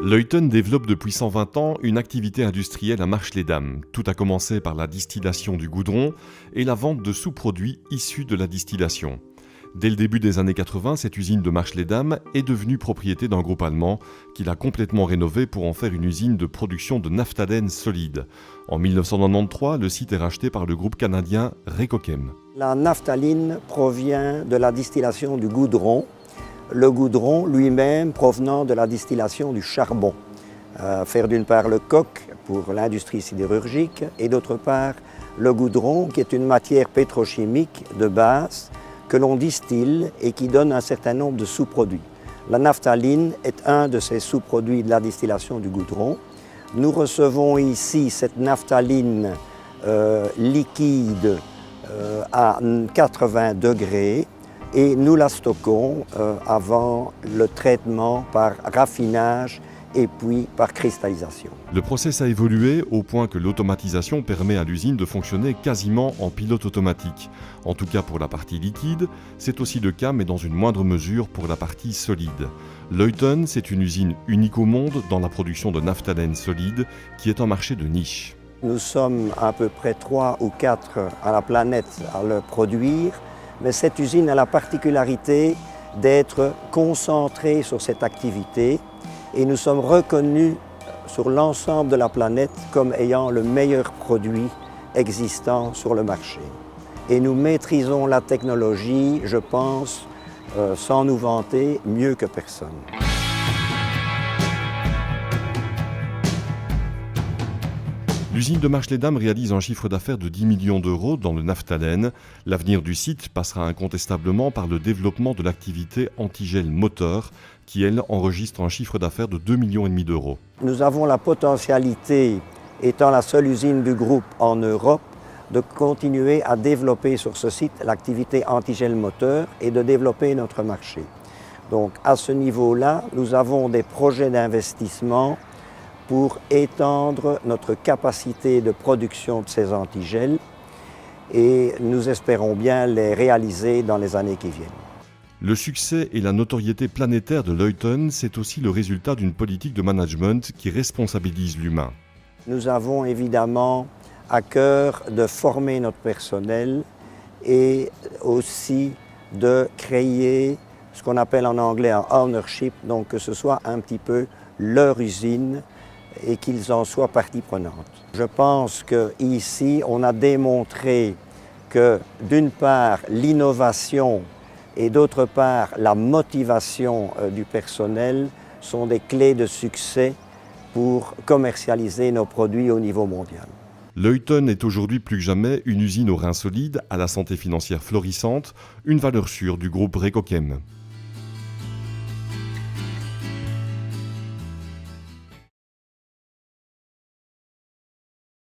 Luyten développe depuis 120 ans une activité industrielle à Marche-les-Dames. Tout a commencé par la distillation du goudron et la vente de sous-produits issus de la distillation. Dès le début des années 80, cette usine de Marche-les-Dames est devenue propriété d'un groupe allemand qui l'a complètement rénovée pour en faire une usine de production de naphtalène solide. En 1993, le site est racheté par le groupe canadien Recochem. La naphtaline provient de la distillation du goudron. Le goudron lui-même provenant de la distillation du charbon. Faire d'une part le coke pour l'industrie sidérurgique et d'autre part le goudron qui est une matière pétrochimique de base que l'on distille et qui donne un certain nombre de sous-produits. La naphtaline est un de ces sous-produits de la distillation du goudron. Nous recevons ici cette naphtaline liquide à 80 degrés et nous la stockons avant le traitement par raffinage et puis par cristallisation. Le process a évolué au point que l'automatisation permet à l'usine de fonctionner quasiment en pilote automatique. En tout cas pour la partie liquide, c'est aussi le cas mais dans une moindre mesure pour la partie solide. Luyten, c'est une usine unique au monde dans la production de naphtalène solide qui est un marché de niche. Nous sommes à peu près 3 ou 4 à la planète à le produire, mais cette usine a la particularité d'être concentrée sur cette activité et nous sommes reconnus sur l'ensemble de la planète comme ayant le meilleur produit existant sur le marché. Et nous maîtrisons la technologie, je pense, sans nous vanter, mieux que personne. L'usine de Marche-les-Dames réalise un chiffre d'affaires de 10 millions d'euros dans le naphtalène. L'avenir du site passera incontestablement par le développement de l'activité antigel moteur qui, elle, enregistre un chiffre d'affaires de 2,5 millions d'euros. Nous avons la potentialité, étant la seule usine du groupe en Europe, de continuer à développer sur ce site l'activité antigel moteur et de développer notre marché. Donc à ce niveau-là, nous avons des projets d'investissement pour étendre notre capacité de production de ces antigels et nous espérons bien les réaliser dans les années qui viennent. Le succès et la notoriété planétaire de Luyten, c'est aussi le résultat d'une politique de management qui responsabilise l'humain. Nous avons évidemment à cœur de former notre personnel et aussi de créer ce qu'on appelle en anglais un ownership, donc que ce soit un petit peu leur usine et qu'ils en soient partie prenante. Je pense qu'ici, on a démontré que d'une part, l'innovation et d'autre part, la motivation du personnel sont des clés de succès pour commercialiser nos produits au niveau mondial. Luyten est aujourd'hui plus que jamais une usine aux reins solides, à la santé financière florissante, une valeur sûre du groupe Recochem.